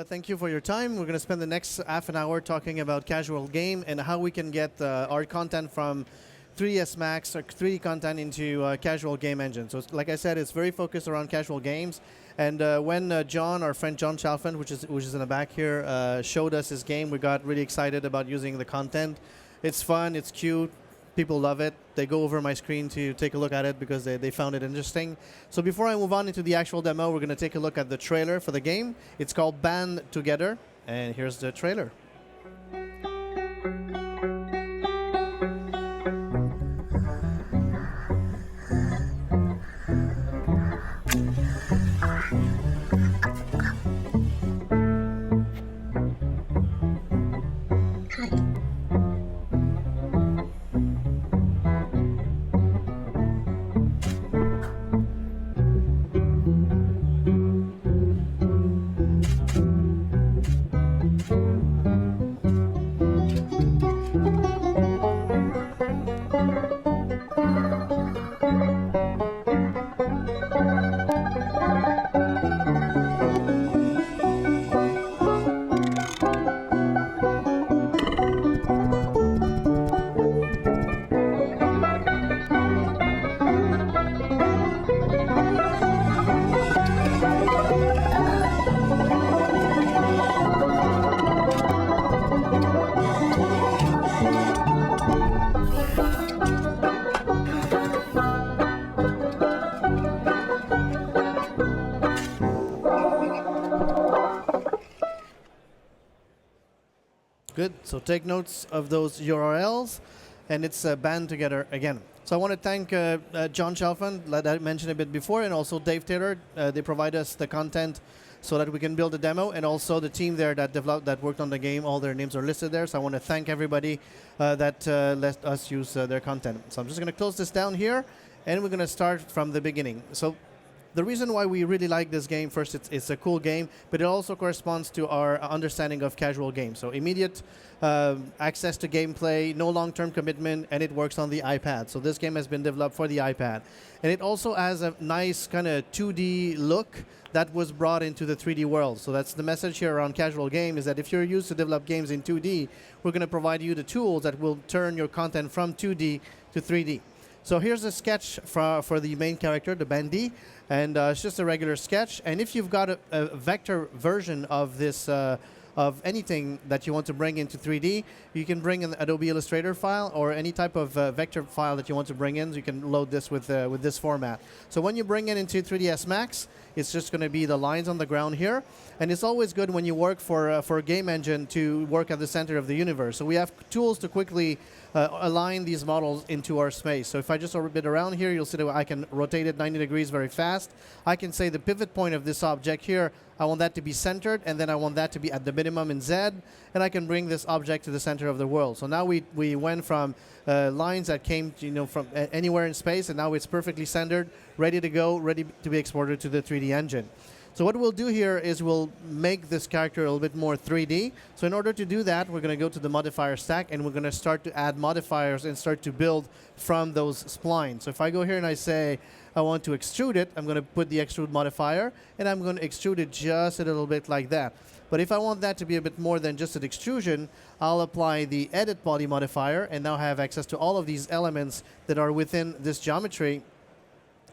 thank you for your time. We're going to spend the next half an hour talking about casual game and how we can get our content from 3ds Max or 3D content into casual game engine. So like I said, it's very focused around casual games. And when John, our friend John Chalfant, which is in the back here, showed us his game, we got really excited about using the content. It's fun, it's cute, people love it. They go over my screen to take a look at it because they found it interesting. So before I move on into the actual demo, we're going to take a look at the trailer for the game. It's called Band Together, and here's the trailer. Good. So take notes of those URLs, and it's band together again. So I want to thank John Chalfant, like I mentioned a bit before, and also Dave Taylor. They provide us the content so that we can build a demo, and also the team there that worked on the game. All their names are listed there. So I want to thank everybody that let us use their content. So I'm just going to close this down here, and we're going to start from the beginning. So the reason why we really like this game, first, it's a cool game, but it also corresponds to our understanding of casual games. So immediate access to gameplay, no long-term commitment, and it works on the iPad. So this game has been developed for the iPad. And it also has a nice kind of 2D look that was brought into the 3D world. So that's the message here around casual game, is that if you're used to develop games in 2D, we're going to provide you the tools that will turn your content from 2D to 3D. So here's a sketch for the main character, the Bandy, and it's just a regular sketch. And if you've got a vector version of this, of anything that you want to bring into 3D, you can bring an Adobe Illustrator file or any type of vector file that you want to bring in. So you can load this with this format. So when you bring it into 3ds Max, it's just going to be the lines on the ground here. And it's always good when you work for a game engine to work at the center of the universe. So we have tools to quickly align these models into our space. So if I just orbit around here, you'll see that I can rotate it 90 degrees very fast. I can say the pivot point of this object here, I want that to be centered, and then I want that to be at the minimum in Z, and I can bring this object to the center of the world. So now we went from lines that came from anywhere in space, and now it's perfectly centered, ready to go, ready to be exported to the 3D engine. So what we'll do here is we'll make this character a little bit more 3D. So in order to do that, we're going to go to the modifier stack, and we're going to start to add modifiers and start to build from those splines. So if I go here and I say I want to extrude it, I'm going to put the extrude modifier, and I'm going to extrude it just a little bit like that. But if I want that to be a bit more than just an extrusion, I'll apply the edit body modifier, and now have access to all of these elements that are within this geometry.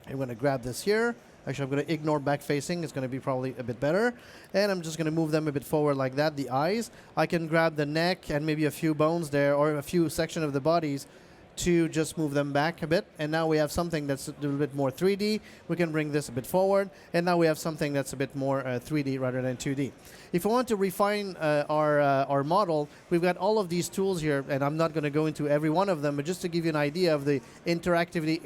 I'm going to grab this here. Actually, I'm going to ignore back facing. It's going to be probably a bit better. And I'm just going to move them a bit forward like that, the eyes. I can grab the neck and maybe a few bones there, or a few section of the bodies, to just move them back a bit. And now we have something that's a little bit more 3D. We can bring this a bit forward. And now we have something that's a bit more 3D rather than 2D. If we want to refine our model, we've got all of these tools here. And I'm not going to go into every one of them, but just to give you an idea of the interactivity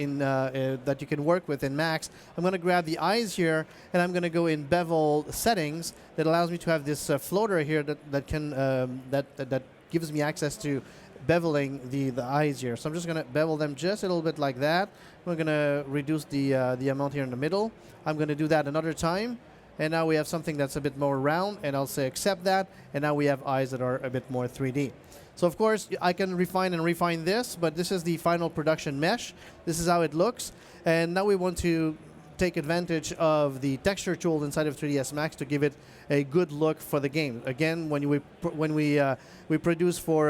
that you can work with in Max, I'm going to grab the eyes here, and I'm going to go in bevel settings. That allows me to have this floater here that gives me access to beveling the eyes here. So I'm just going to bevel them just a little bit like that. We're going to reduce the amount here in the middle. I'm going to do that another time. And now we have something that's a bit more round, and I'll say accept that. And now we have eyes that are a bit more 3D. So of course, I can refine this, but this is the final production mesh. This is how it looks. And now we want to take advantage of the texture tool inside of 3ds Max to give it a good look for the game. Again, when we produce for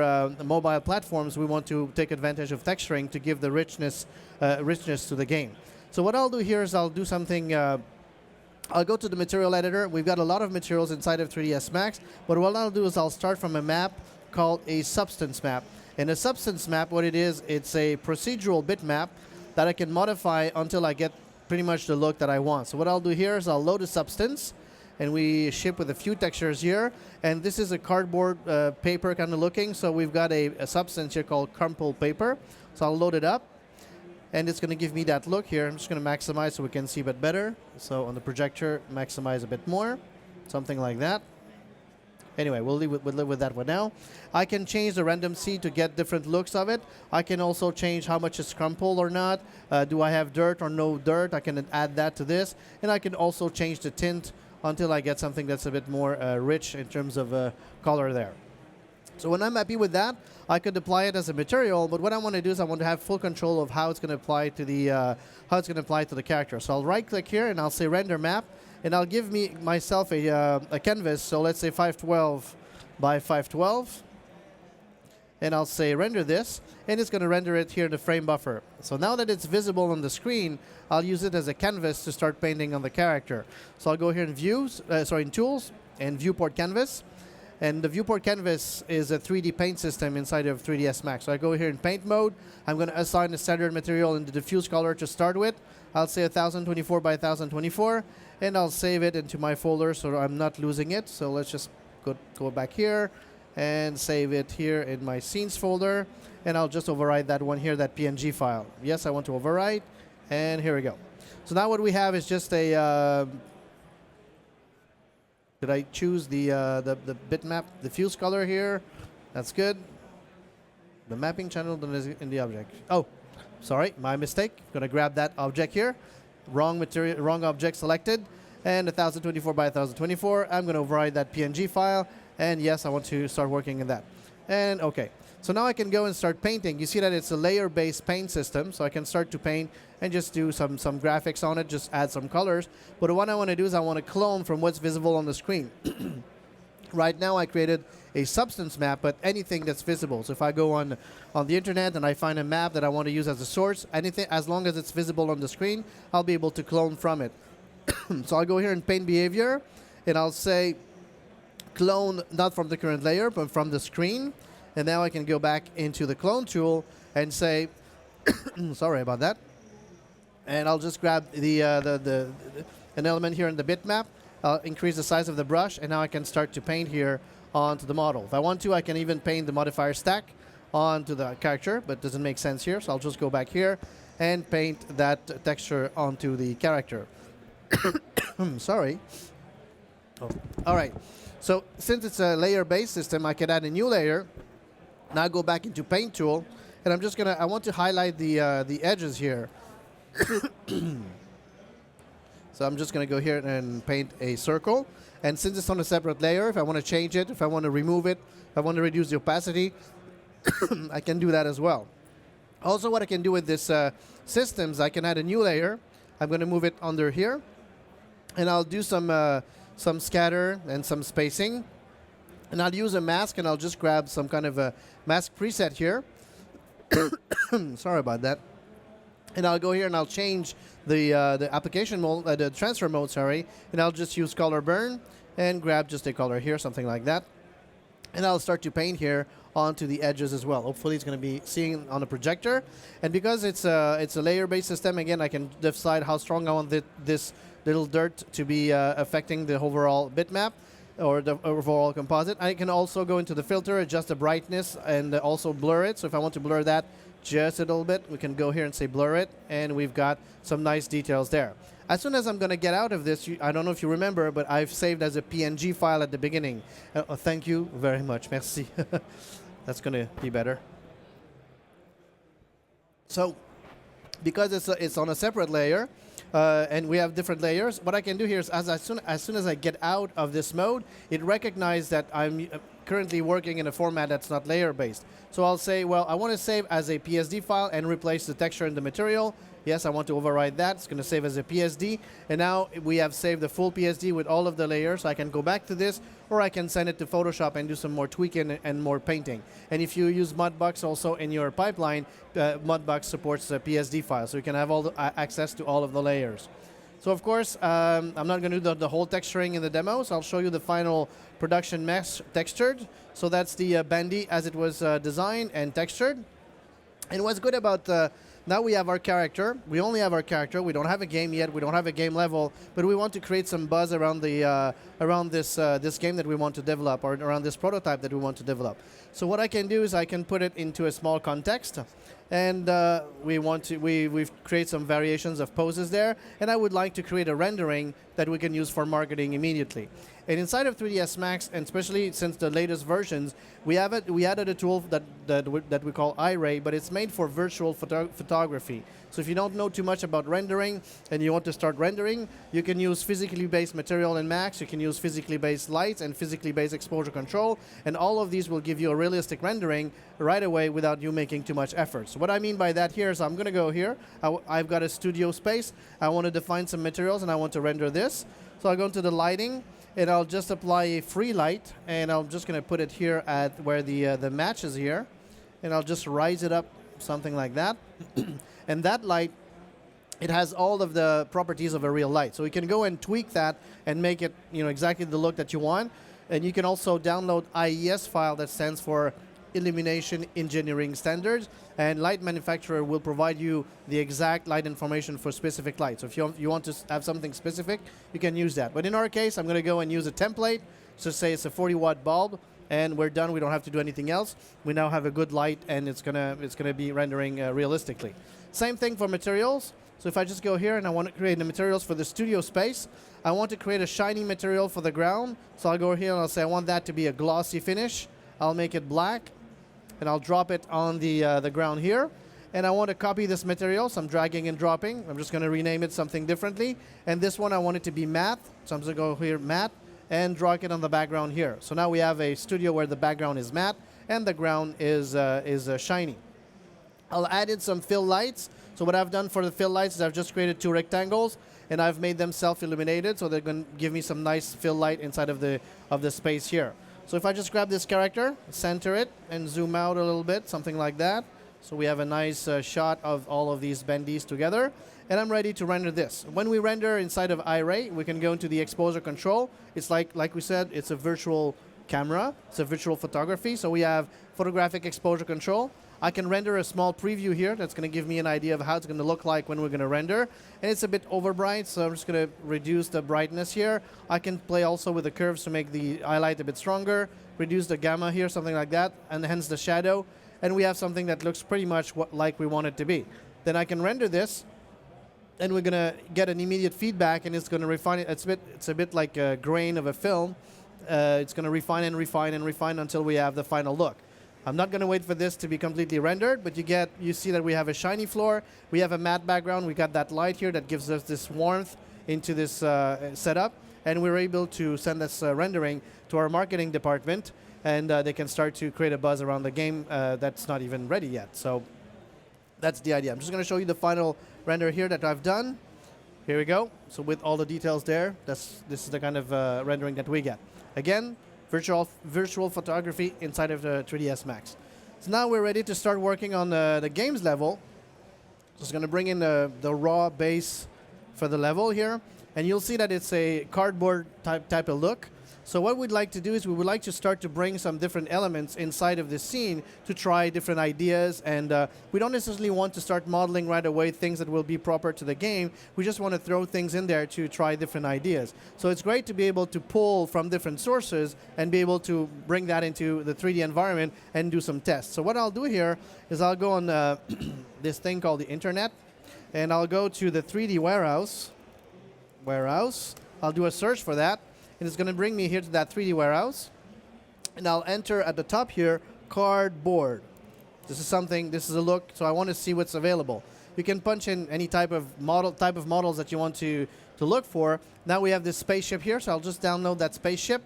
mobile platforms, we want to take advantage of texturing to give the richness to the game. So what I'll do here is I'll do something. I'll go to the material editor. We've got a lot of materials inside of 3ds Max, but what I'll do is I'll start from a map called a substance map. And a substance map, what it is, it's a procedural bitmap that I can modify until I get pretty much the look that I want. So what I'll do here is I'll load a substance, and we ship with a few textures here. And this is a cardboard paper kind of looking. So we've got a substance here called crumpled paper. So I'll load it up, and it's going to give me that look here. I'm just going to maximize so we can see a bit better. So on the projector, maximize a bit more, something like that. Anyway, we'll live with that one now. I can change the random seed to get different looks of it. I can also change how much is crumpled or not. Do I have dirt or no dirt? I can add that to this. And I can also change the tint until I get something that's a bit more rich in terms of color there. So when I'm happy with that, I could apply it as a material. But what I want to do is I want to have full control of how it's going to apply to the character. So I'll right-click here and I'll say Render Map. And I'll give myself a canvas, so let's say 512 by 512. And I'll say render this, and it's going to render it here in the frame buffer. So now that it's visible on the screen, I'll use it as a canvas to start painting on the character. So I'll go here in in Tools, and Viewport Canvas. And the Viewport Canvas is a 3D paint system inside of 3ds Max. So I go here in Paint mode. I'm going to assign a standard material in the diffuse color to start with. I'll say 1024 by 1024. And I'll save it into my folder so I'm not losing it. So let's just go back here and save it here in my scenes folder. And I'll just overwrite that one here, that PNG file. Yes, I want to overwrite. And here we go. So now what we have is just a... did I choose the bitmap diffuse color here? That's good. The mapping channel in the object. Oh, sorry, my mistake. Going to grab that object here. Wrong material, wrong object selected, and 1024 by 1024. I'm going to override that PNG file, and yes, I want to start working in that. And okay, so now I can go and start painting. You see that it's a layer-based paint system, so I can start to paint and just do some graphics on it, just add some colors. But what I want to do is I want to clone from what's visible on the screen. Right now, I created a substance map, but anything that's visible. So if I go on the internet and I find a map that I want to use as a source, anything, as long as it's visible on the screen, I'll be able to clone from it. So I'll go here in Paint Behavior, and I'll say clone not from the current layer, but from the screen. And now I can go back into the clone tool and say, sorry about that. And I'll just grab an element here in the bitmap. I'll increase the size of the brush, and now I can start to paint here onto the model. If I want to, I can even paint the modifier stack onto the character, but it doesn't make sense here, so I'll just go back here and paint that texture onto the character. Sorry. Oh. All right. So since it's a layer-based system, I can add a new layer. Now go back into Paint tool, and I want to highlight the edges here. So I'm just going to go here and paint a circle. And since it's on a separate layer, if I want to change it, if I want to remove it, if I want to reduce the opacity, I can do that as well. Also, what I can do with this systems, I can add a new layer. I'm going to move it under here. And I'll do some scatter and some spacing. And I'll use a mask, and I'll just grab some kind of a mask preset here. Sorry about that. And I'll go here and I'll change the application mode, the transfer mode, sorry. And I'll just use color burn and grab just a color here, something like that. And I'll start to paint here onto the edges as well. Hopefully it's going to be seeing on the projector. And because it's a layer-based system, again, I can decide how strong I want this little dirt to be affecting the overall bitmap or the overall composite. I can also go into the filter, adjust the brightness, and also blur it. So if I want to blur that just a little bit, we can go here and say blur it, and we've got some nice details there. As soon as I'm going to get out of this, I don't know if you remember, but I've saved as a PNG file at the beginning. Thank you very much. Merci. That's going to be better. So because it's on a separate layer, and we have different layers, what I can do here is as soon as I get out of this mode, it recognizes that I'm currently working in a format that's not layer-based. So I'll say, well, I want to save as a PSD file and replace the texture in the material, Yes, I want to override that. It's going to save as a PSD. And now we have saved the full PSD with all of the layers. I can go back to this, or I can send it to Photoshop and do some more tweaking and more painting. And if you use Mudbox also in your pipeline, Mudbox supports a PSD file. So you can have all the, access to all of the layers. So of course, I'm not going to do the whole texturing in the demo, so I'll show you the final production mesh textured. So that's the bandy as it was designed and textured. And what's good about now we have our character. We only have our character. We don't have a game yet. We don't have a game level, but we want to create some buzz around the this game that we want to develop, or around this prototype that we want to develop. So what I can do is I can put it into a small context, and we've created some variations of poses there, and I would like to create a rendering that we can use for marketing immediately. And inside of 3ds Max, and especially since the latest versions, we added a tool that we call iRay, but it's made for virtual photography. So if you don't know too much about rendering and you want to start rendering, you can use physically based material in Max, you can use physically based lights and physically based exposure control, and all of these will give you a realistic rendering right away without you making too much effort. So what I mean by that here is I'm going to go here. I've got a studio space. I want to define some materials and I want to render this. So I'll go into the lighting, and I'll just apply a free light, and I'm just going to put it here at where the match is here, and I'll just rise it up something like that. And that light, it has all of the properties of a real light. So you can go and tweak that and make it, exactly the look that you want. And you can also download IES file that stands for Illumination Engineering Standards, and light manufacturer will provide you the exact light information for specific lights. So if you want to have something specific, you can use that. But in our case, I'm going to go and use a template. So say it's a 40-watt bulb, and we're done. We don't have to do anything else. We now have a good light, and it's gonna be rendering realistically. Same thing for materials. So if I just go here and I want to create the materials for the studio space, I want to create a shiny material for the ground. So I'll go here and I'll say I want that to be a glossy finish. I'll make it black, and I'll drop it on the ground here. And I want to copy this material, so I'm dragging and dropping. I'm just going to rename it something differently. And this one I want it to be matte, so I'm just going to go here, matte, and drag it on the background here. So now we have a studio where the background is matte and the ground is shiny. I'll add in some fill lights. So what I've done for the fill lights is I've just created 2 rectangles, and I've made them self-illuminated, so they're going to give me some nice fill light inside of the space here. So if I just grab this character, center it, and zoom out a little bit, something like that. So we have a nice shot of all of these bendies together, and I'm ready to render this. When we render inside of iRay, we can go into the exposure control. It's like we said, it's a virtual camera. It's a virtual photography, so we have photographic exposure control. I can render a small preview here that's going to give me an idea of how it's going to look like when we're going to render. And it's a bit overbright, so I'm just going to reduce the brightness here. I can play also with the curves to make the highlight a bit stronger, reduce the gamma here, something like that, and hence the shadow. And we have something that looks pretty much like we want it to be. Then I can render this, and we're going to get an immediate feedback, and it's going to refine it. It's a bit like a grain of a film. It's going to refine and refine and refine until we have the final look. I'm not going to wait for this to be completely rendered, but you see that we have a shiny floor, we have a matte background, we got that light here that gives us this warmth into this setup, and we're able to send this rendering to our marketing department, and they can start to create a buzz around the game that's not even ready yet. So that's the idea. I'm just going to show you the final render here that I've done. Here we go. So with all the details there, this is the kind of rendering that we get. Again, virtual photography inside of the 3ds Max. So now we're ready to start working on the games level. Just going to bring in the raw base for the level here, and you'll see that it's a cardboard type of look. So what we'd like to do is we would like to start to bring some different elements inside of this scene to try different ideas, and we don't necessarily want to start modeling right away things that will be proper to the game. We just want to throw things in there to try different ideas. So it's great to be able to pull from different sources and be able to bring that into the 3D environment and do some tests. So what I'll do here is I'll go on this thing called the internet, and I'll go to the 3D warehouse. I'll do a search for that. And it's going to bring me here to that 3D warehouse. And I'll enter at the top here, cardboard. This is a look, so I want to see what's available. You can punch in any type of models that you want to look for. Now we have this spaceship here, so I'll just download that spaceship.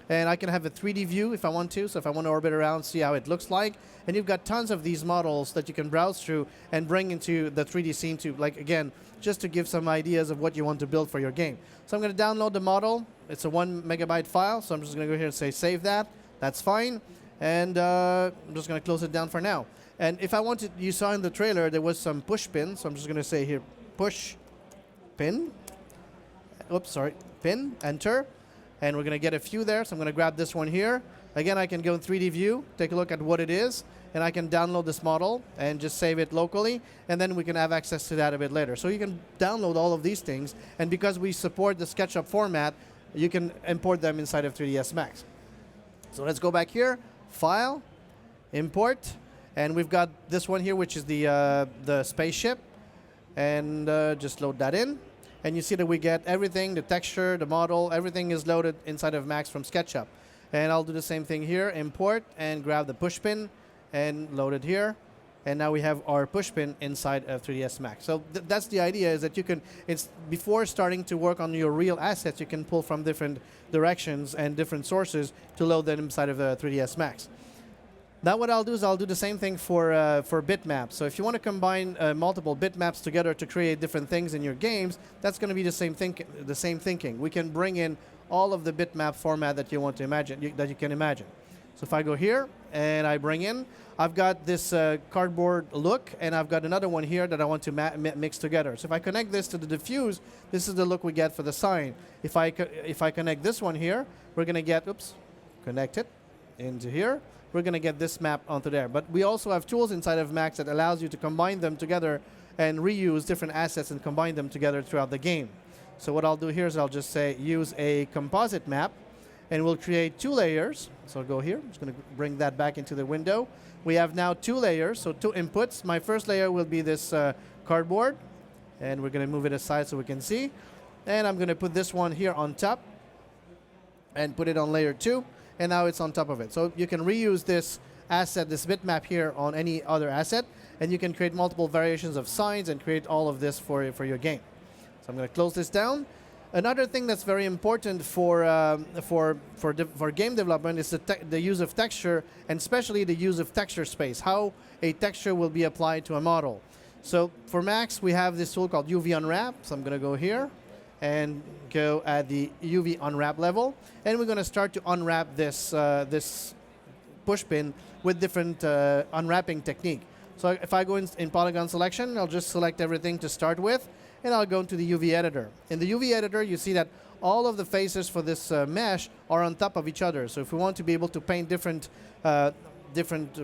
And I can have a 3D view if I want to. So if I want to orbit around, see how it looks like. And you've got tons of these models that you can browse through and bring into the 3D scene to, like, again, just to give some ideas of what you want to build for your game. So I'm going to download the model. It's a 1 megabyte file. So I'm just going to go here and say save that. That's fine. And I'm just going to close it down for now. And if I wanted, you saw in the trailer, there was some push pin. So I'm just going to say here, push pin. Oops, sorry, pin, enter. And we're going to get a few there. So I'm going to grab this one here. Again, I can go in 3D view, take a look at what it is, and I can download this model and just save it locally, and then we can have access to that a bit later. So you can download all of these things, and because we support the SketchUp format, you can import them inside of 3ds Max. So let's go back here, File, Import, and we've got this one here, which is the spaceship, and just load that in. And you see that we get everything, the texture, the model, everything is loaded inside of Max from SketchUp. And I'll do the same thing here, import, and grab the push pin, and load it here. And now we have our push pin inside of 3ds Max. So that's the idea, is that you can, before starting to work on your real assets, you can pull from different directions and different sources to load them inside of 3ds Max. Now what I'll do is I'll do the same thing for bitmaps. So if you want to combine multiple bitmaps together to create different things in your games, that's going to be the same thinking. We can bring in all of the bitmap format that you want to imagine, that you can imagine. So if I go here and I bring in, I've got this cardboard look, and I've got another one here that I want to mix together. So if I connect this to the diffuse, this is the look we get for the sign. If I connect this one here, we're going to get, connect it into here. We're going to get this map onto there. But we also have tools inside of Max that allows you to combine them together and reuse different assets and combine them together throughout the game. So what I'll do here is I'll just say use a composite map, and we'll create 2 layers. So I'll go here. I'm just going to bring that back into the window. We have now 2 layers, so 2 inputs. My first layer will be this cardboard, and we're going to move it aside so we can see. And I'm going to put this one here on top and put it on layer 2. And now it's on top of it. So you can reuse this asset, this bitmap here, on any other asset, and you can create multiple variations of signs and create all of this for your game. So I'm going to close this down. Another thing that's very important for game development is the use of texture, and especially the use of texture space, how a texture will be applied to a model. So for Max, we have this tool called UV Unwrap. So I'm going to go here and go at the UV unwrap level, and we're going to start to unwrap this this push pin with different unwrapping technique. So if I go in polygon selection, I'll just select everything to start with, and I'll go into the UV editor. In the UV editor, you see that all of the faces for this mesh are on top of each other. So if we want to be able to paint different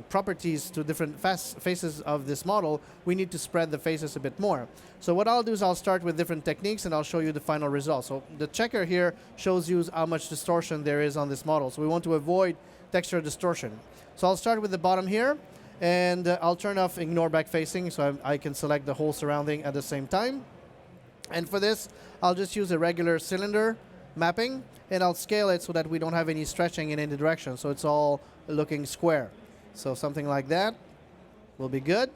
properties to different faces of this model, we need to spread the faces a bit more. So what I'll do is I'll start with different techniques, and I'll show you the final result. So the checker here shows you how much distortion there is on this model. So we want to avoid texture distortion. So I'll start with the bottom here, and I'll turn off ignore back facing, so I can select the whole surrounding at the same time. And for this, I'll just use a regular cylinder mapping, and I'll scale it so that we don't have any stretching in any direction, so it's all looking square. So something like that will be good.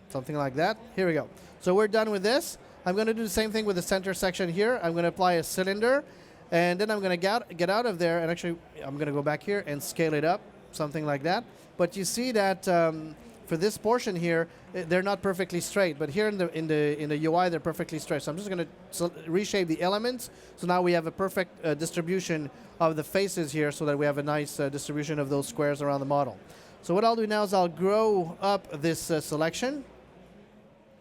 Something like that. Here we go. So we're done with this. I'm going to do the same thing with the center section here. I'm going to apply a cylinder, and then I'm going to get out of there, and actually I'm going to go back here and scale it up, something like that. But you see that for this portion here, they're not perfectly straight, but here in the UI they're perfectly straight. So I'm just going to reshape the elements. So now we have a perfect distribution of the faces here, so that we have a nice distribution of those squares around the model. So what I'll do now is I'll grow up this selection.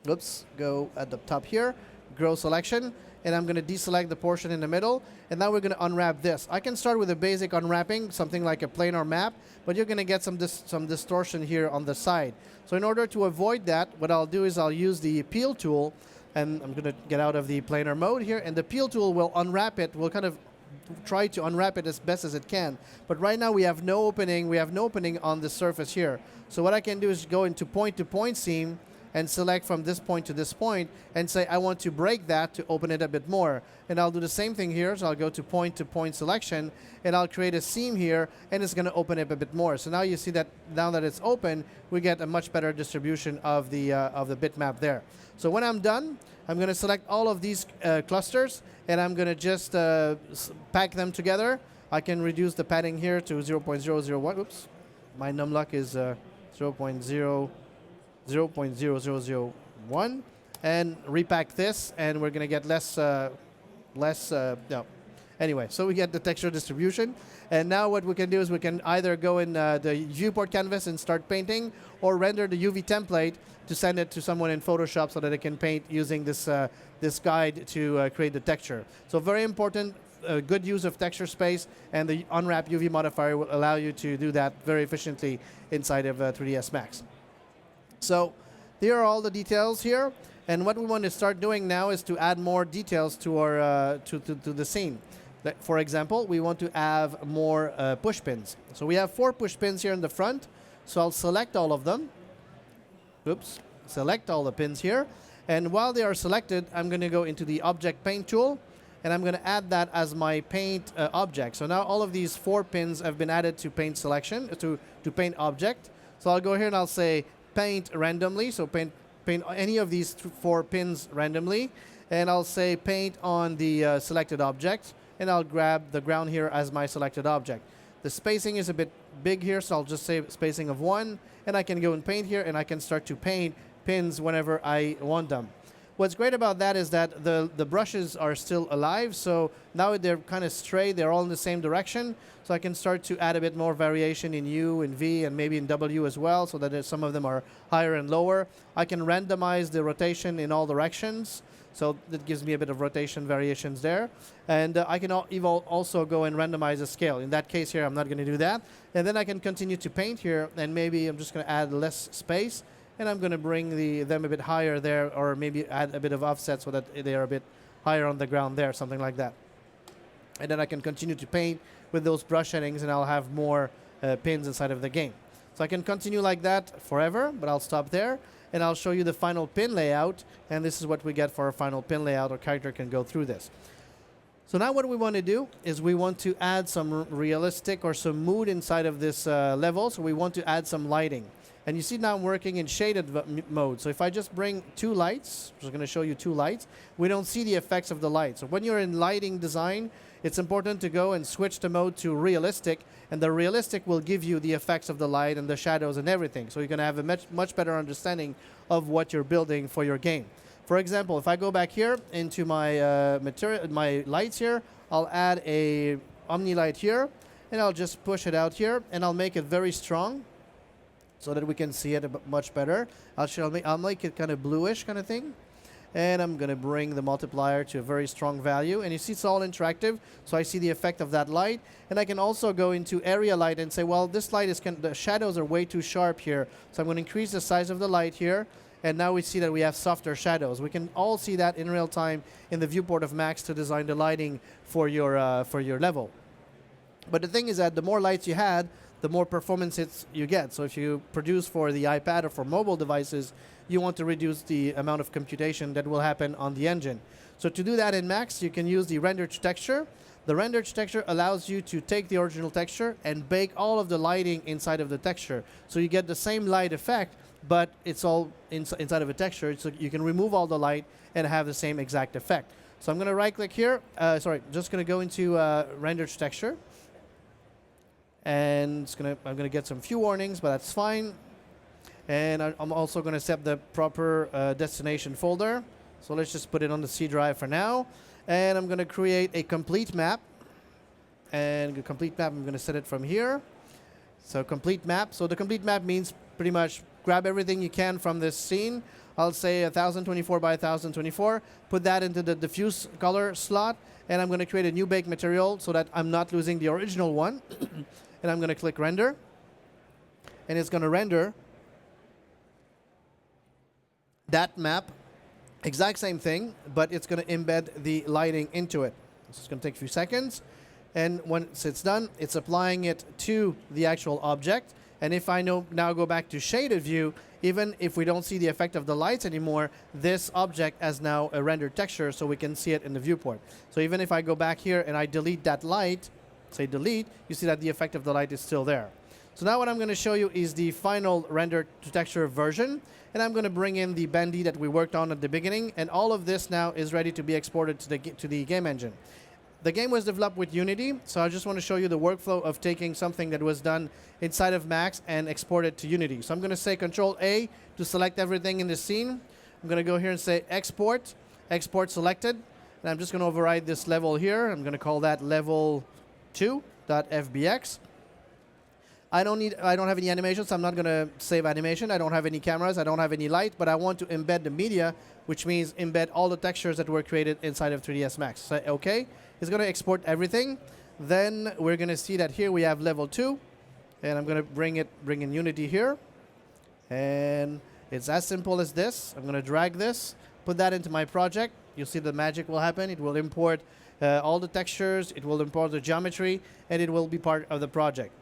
Oops, go at the top here, grow selection, and I'm going to deselect the portion in the middle, and now we're going to unwrap this. I can start with a basic unwrapping, something like a planar map, but you're going to get some distortion here on the side. So in order to avoid that, what I'll do is I'll use the peel tool, and I'm going to get out of the planar mode here, and the peel tool will unwrap it. We'll kind of try to unwrap it as best as it can. But right now we have no opening. We have no opening on the surface here. So what I can do is go into point-to-point seam, and select from this point to this point, and say I want to break that to open it a bit more. And I'll do the same thing here. So I'll go to point selection, and I'll create a seam here, and it's going to open it a bit more. So now you see that now that it's open, we get a much better distribution of the bitmap there. So when I'm done, I'm going to select all of these clusters, and I'm going to just pack them together. I can reduce the padding here to 0.001. Oops, my numlock is 0.00001, and repack this, and we're going to get less. No. Anyway, so we get the texture distribution. And now what we can do is we can either go in the viewport canvas and start painting, or render the UV template to send it to someone in Photoshop so that they can paint using this, this guide to create the texture. So very important, good use of texture space, and the unwrap UV modifier will allow you to do that very efficiently inside of 3ds Max. So here are all the details here. And what we want to start doing now is to add more details to our to the scene. For example, we want to have more push pins. So we have 4 push pins here in the front. So I'll select all of them. Oops, select all the pins here. And while they are selected, I'm going to go into the Object Paint tool, and I'm going to add that as my paint object. So now all of these 4 pins have been added to paint selection, to paint object. So I'll go here and I'll say paint randomly. So paint any of these 4 pins randomly, and I'll say paint on the selected object, and I'll grab the ground here as my selected object. The spacing is a bit big here, so I'll just say spacing of 1, and I can go and paint here, and I can start to paint pins whenever I want them. What's great about that is that the brushes are still alive, so now they're kind of straight, they're all in the same direction, so I can start to add a bit more variation in U, in V, and maybe in W as well, so that some of them are higher and lower. I can randomize the rotation in all directions, so that gives me a bit of rotation variations there. And I can also go and randomize the scale. In that case here, I'm not going to do that. And then I can continue to paint here, and maybe I'm just going to add less space, and I'm going to bring them a bit higher there, or maybe add a bit of offset so that they are a bit higher on the ground there, something like that. And then I can continue to paint with those brush settings, and I'll have more pins inside of the game. So I can continue like that forever, but I'll stop there, and I'll show you the final pin layout, and this is what we get for our final pin layout. Our character can go through this. So now what we want to do is we want to add some realistic or some mood inside of this level, so we want to add some lighting. And you see now I'm working in shaded mode. So if I just bring 2 lights, I'm just going to show you 2 lights, we don't see the effects of the light. So when you're in lighting design, it's important to go and switch the mode to realistic, and the realistic will give you the effects of the light and the shadows and everything. So you're going to have a much better understanding of what you're building for your game. For example, if I go back here into my my lights here, I'll add a omni light here, and I'll just push it out here, and I'll make it very strong, so that we can see it much better. I'll make it kind of bluish kind of thing. And I'm going to bring the multiplier to a very strong value. And you see it's all interactive, so I see the effect of that light. And I can also go into area light and say, well, this light is the shadows are way too sharp here. So I'm going to increase the size of the light here. And now we see that we have softer shadows. We can all see that in real time in the viewport of Max to design the lighting for your level. But the thing is that the more lights you had, the more performance hits you get. So if you produce for the iPad or for mobile devices, you want to reduce the amount of computation that will happen on the engine. So to do that in Max, you can use the render to texture. The render to texture allows you to take the original texture and bake all of the lighting inside of the texture. So you get the same light effect, but it's all inside of a texture. So you can remove all the light and have the same exact effect. So I'm going to right click here. Just going to go into render to texture. And I'm going to get some few warnings, but that's fine. And I'm also going to set the proper destination folder. So let's just put it on the C drive for now. And I'm going to create a complete map. And the complete map, I'm going to set it from here. So complete map. So the complete map means pretty much grab everything you can from this scene. I'll say 1024 by 1024. Put that into the diffuse color slot. And I'm going to create a new bake material so that I'm not losing the original one. And I'm going to click render. And it's going to render that map, exact same thing, but it's going to embed the lighting into it. So it's going to take a few seconds. And once it's done, it's applying it to the actual object. And if I now go back to shaded view, even if we don't see the effect of the lights anymore, this object has now a rendered texture, so we can see it in the viewport. So even if I go back here and I delete that light, say delete, you see that the effect of the light is still there. So now what I'm going to show you is the final render to texture version. And I'm going to bring in the bandy that we worked on at the beginning. And all of this now is ready to be exported to the game engine. The game was developed with Unity, so I just want to show you the workflow of taking something that was done inside of Max and export it to Unity. So I'm going to say Control A to select everything in the scene. I'm going to go here and say Export, Export Selected, and I'm just going to override this level here. I'm going to call that level 2.fbx. I don't have any animations, so I'm not going to save animation. I don't have any cameras, I don't have any light, but I want to embed the media, which means embed all the textures that were created inside of 3ds Max. Say OK. It's going to export everything. Then we're going to see that here we have level 2, and I'm going to bring in Unity here. And it's as simple as this. I'm going to drag this, put that into my project. You'll see the magic will happen. It will import all the textures, it will import the geometry, and it will be part of the project.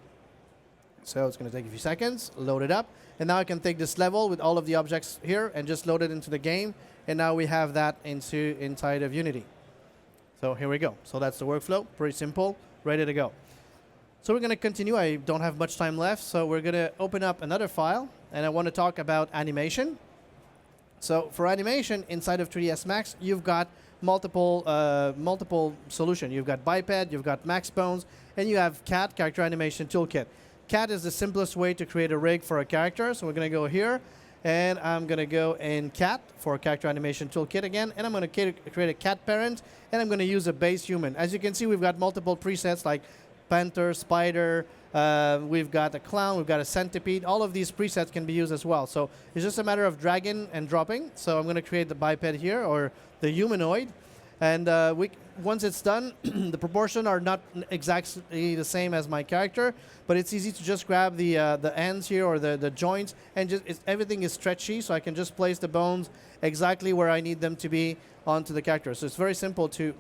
So it's going to take a few seconds, load it up, and now I can take this level with all of the objects here and just load it into the game, and now we have that inside of Unity. So here we go. So that's the workflow, pretty simple, ready to go. So we're going to continue. I don't have much time left, so we're going to open up another file, and I want to talk about animation. So for animation inside of 3ds Max, you've got multiple solutions. You've got biped, you've got max bones, and you have CAT, Character Animation Toolkit. CAT is the simplest way to create a rig for a character. So we're going to go here, and I'm going to go in CAT for Character Animation Toolkit again, and I'm going to create a CAT parent, and I'm going to use a base human. As you can see, we've got multiple presets like panther, spider, we've got a clown, we've got a centipede. All of these presets can be used as well. So it's just a matter of dragging and dropping. So I'm going to create the biped here, or the humanoid. And once it's done, the proportions are not exactly the same as my character, but it's easy to just grab the ends here or the joints, and everything is stretchy, so I can just place the bones exactly where I need them to be onto the character. So it's very simple to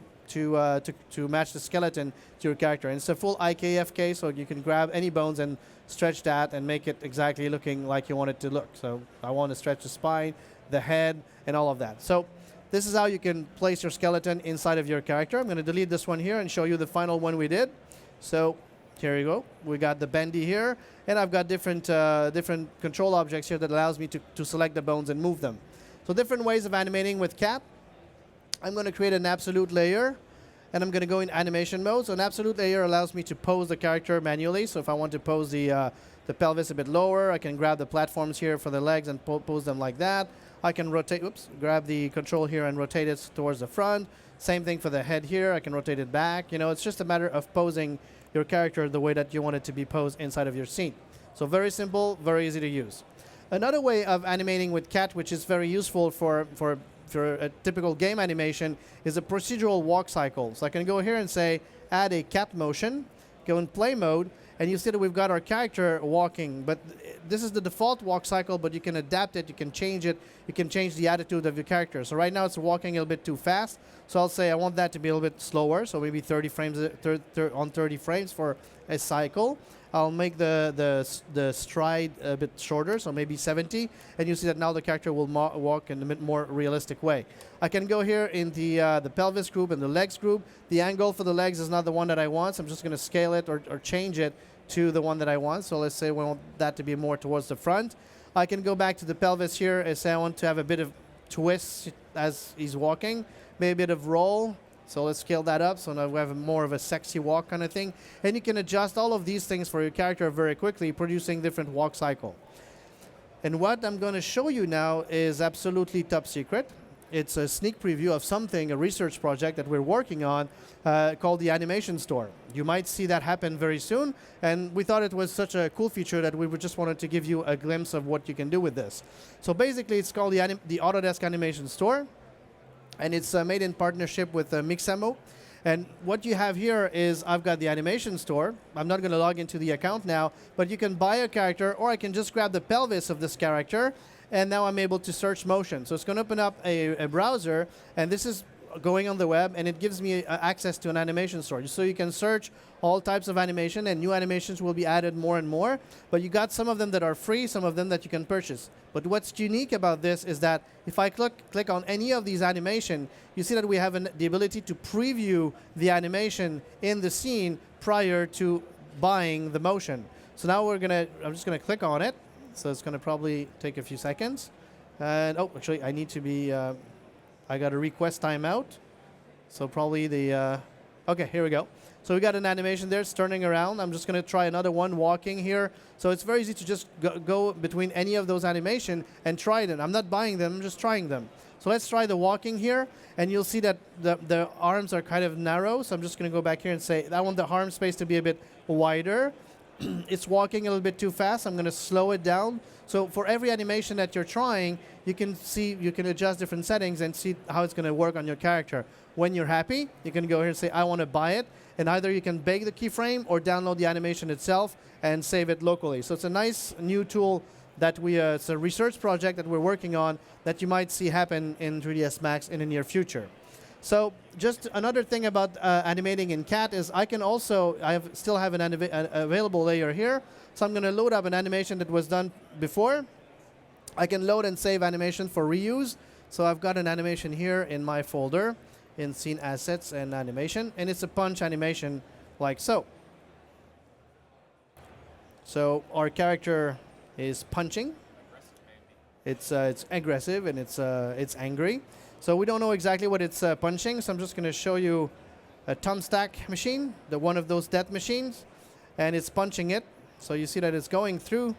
match the skeleton to your character. And it's a full IKFK, so you can grab any bones and stretch that and make it exactly looking like you want it to look. So I want to stretch the spine, the head, and all of that. So this is how you can place your skeleton inside of your character. I'm going to delete this one here and show you the final one we did. So here you go. We got the bendy here, and I've got different control objects here that allows me to select the bones and move them. So different ways of animating with CAT. I'm going to create an absolute layer, and I'm going to go in animation mode. So an absolute layer allows me to pose the character manually. So if I want to pose the pelvis a bit lower, I can grab the platforms here for the legs and pose them like that. I can rotate, grab the control here and rotate it towards the front. Same thing for the head here. I can rotate it back. You know, it's just a matter of posing your character the way that you want it to be posed inside of your scene. So very simple, very easy to use. Another way of animating with CAT, which is very useful for a typical game animation, is a procedural walk cycle. So I can go here and say, add a CAT motion, go in play mode, and you see that we've got our character walking. But this is the default walk cycle, but you can adapt it, you can change it, you can change the attitude of your character. So right now it's walking a little bit too fast. So I'll say I want that to be a little bit slower, so maybe 30 frames on 30 frames for a cycle. I'll make the stride a bit shorter, so maybe 70, and you see that now the character will walk in a bit more realistic way. I can go here in the pelvis group and the legs group. The angle for the legs is not the one that I want, so I'm just going to scale it or change it to the one that I want. So let's say we want that to be more towards the front. I can go back to the pelvis here and say I want to have a bit of twist as he's walking, maybe a bit of roll. So let's scale that up, so now we have more of a sexy walk kind of thing. And you can adjust all of these things for your character very quickly, producing different walk cycle. And what I'm going to show you now is absolutely top secret. It's a sneak preview of something, a research project that we're working on called the Animation Store. You might see that happen very soon, and we thought it was such a cool feature that we just wanted to give you a glimpse of what you can do with this. So basically, it's called the Autodesk Animation Store. And it's made in partnership with Mixamo. And what you have here is I've got the animation store. I'm not going to log into the account now, but you can buy a character, or I can just grab the pelvis of this character, and now I'm able to search motion. So it's going to open up a browser, and this is going on the web, and it gives me access to an animation store. So you can search all types of animation, and new animations will be added more and more. But you got some of them that are free, some of them that you can purchase. But what's unique about this is that if I click on any of these animation, you see that we have the ability to preview the animation in the scene prior to buying the motion. So now I'm just gonna click on it. So it's gonna probably take a few seconds. And oh, actually, I need to be. I got a request timeout. So probably the. Okay, here we go. So we got an animation there. It's turning around. I'm just going to try another one walking here. So it's very easy to just go between any of those animation and try them. I'm not buying them. I'm just trying them. So let's try the walking here. And you'll see that the arms are kind of narrow. So I'm just going to go back here and say, I want the arm space to be a bit wider. It's walking a little bit too fast. I'm going to slow it down. So for every animation that you're trying, you can adjust different settings and see how it's going to work on your character. When you're happy, you can go here and say, I want to buy it. And either you can bake the keyframe or download the animation itself and save it locally. So it's a nice new tool that it's a research project that we're working on that you might see happen in 3ds Max in the near future. So just another thing about animating in CAT is I still have an available layer here. So I'm going to load up an animation that was done before. I can load and save animation for reuse. So I've got an animation here in my folder in Scene Assets and Animation. And it's a punch animation like so. So our character is punching. It's aggressive and it's angry. So we don't know exactly what it's punching, so I'm just going to show you a thumbstack machine, one of those death machines, and it's punching it. So you see that it's going through.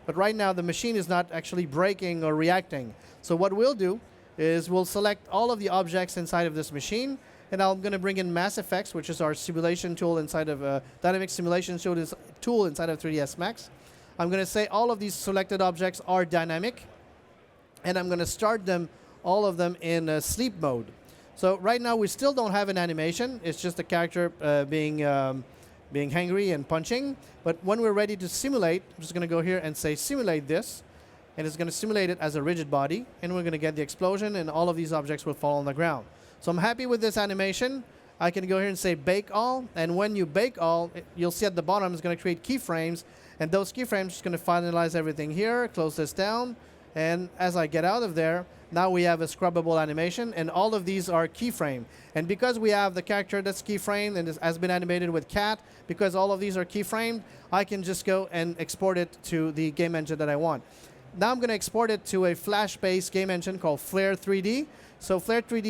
But right now, the machine is not actually breaking or reacting. So what we'll do is we'll select all of the objects inside of this machine, and I'm going to bring in Mass Effects, which is our simulation tool inside of dynamic simulation tool inside of 3ds Max. I'm going to say all of these selected objects are dynamic, and I'm going to start them all of them in sleep mode. So right now we still don't have an animation. It's just the character being hangry and punching. But when we're ready to simulate, I'm just going to go here and say simulate this. And it's going to simulate it as a rigid body. And we're going to get the explosion, and all of these objects will fall on the ground. So I'm happy with this animation. I can go here and say bake all. And when you bake all, you'll see at the bottom it's going to create keyframes. And those keyframes are just going to finalize everything here, close this down. And as I get out of there, now we have a scrubbable animation, and all of these are keyframe. And because we have the character that's keyframed and has been animated with CAT, because all of these are keyframed, I can just go and export it to the game engine that I want. Now I'm going to export it to a Flash-based game engine called Flare 3D. So Flare 3D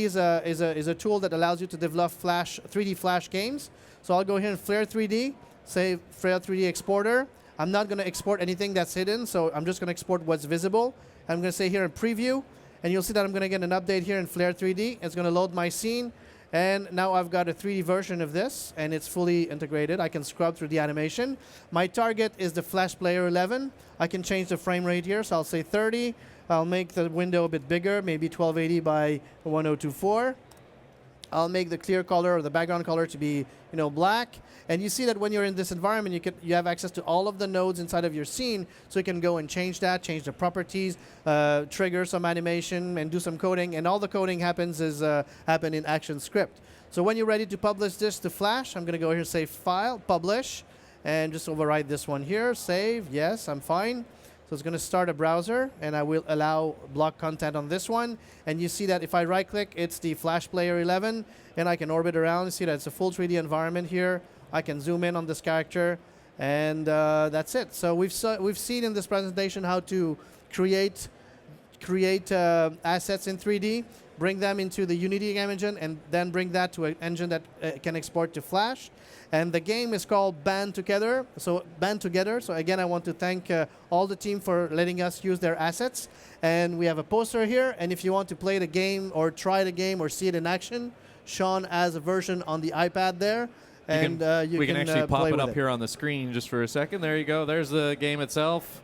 is a tool that allows you to develop 3D Flash games. So I'll go here in Flare 3D, say Flare 3D exporter. I'm not going to export anything that's hidden, so I'm just going to export what's visible. I'm going to say here in preview, and you'll see that I'm going to get an update here in Flare 3D. It's going to load my scene, and now I've got a 3D version of this, and it's fully integrated. I can scrub through the animation. My target is the Flash Player 11. I can change the frame rate here, so I'll say 30. I'll make the window a bit bigger, maybe 1280 by 1024. I'll make the clear color or the background color to be, black. And you see that when you're in this environment, you have access to all of the nodes inside of your scene, so you can go and change that, change the properties, trigger some animation, and do some coding. And all the coding happen in ActionScript. So when you're ready to publish this to Flash, I'm going to go here and say File, Publish, and just override this one here. Save. Yes, I'm fine. So it's going to start a browser, and I will allow block content on this one. And you see that if I right-click, it's the Flash Player 11, and I can orbit around. You see that it's a full 3D environment here. I can zoom in on this character, and that's it. So we've seen in this presentation how to create assets in 3D, bring them into the Unity game engine, and then bring that to an engine that can export to Flash. And the game is called Band Together. So again, I want to thank all the team for letting us use their assets. And we have a poster here. And if you want to play the game or try the game or see it in action, Sean has a version on the iPad there. And we can actually pop it up here on the screen just for a second. There you go. There's the game itself.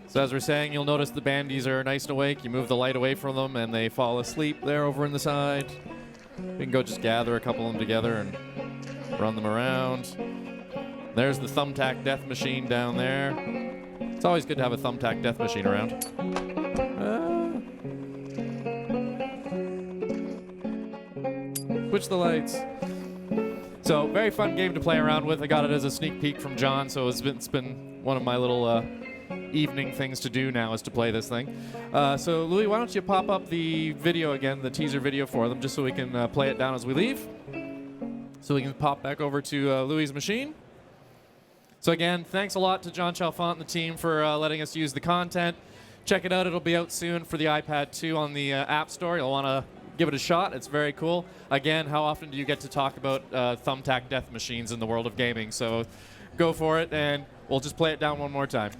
So as we're saying, you'll notice the bandies are nice and awake. You move the light away from them, and they fall asleep there over in the side. You can go just gather a couple of them together and run them around. There's the thumbtack death machine down there. It's always good to have a thumbtack death machine around. Switch the lights. So very fun game to play around with. I got it as a sneak peek from John, so it's been one of my little evening things to do now is to play this thing. So Louis, why don't you pop up the video again, the teaser video for them, just so we can play it down as we leave. So we can pop back over to Louis' machine. So again, thanks a lot to John Chalfant and the team for letting us use the content. Check it out. It'll be out soon for the iPad 2 on the App Store. You'll want to give it a shot. It's very cool. Again, how often do you get to talk about thumbtack death machines in the world of gaming? So go for it, and we'll just play it down one more time.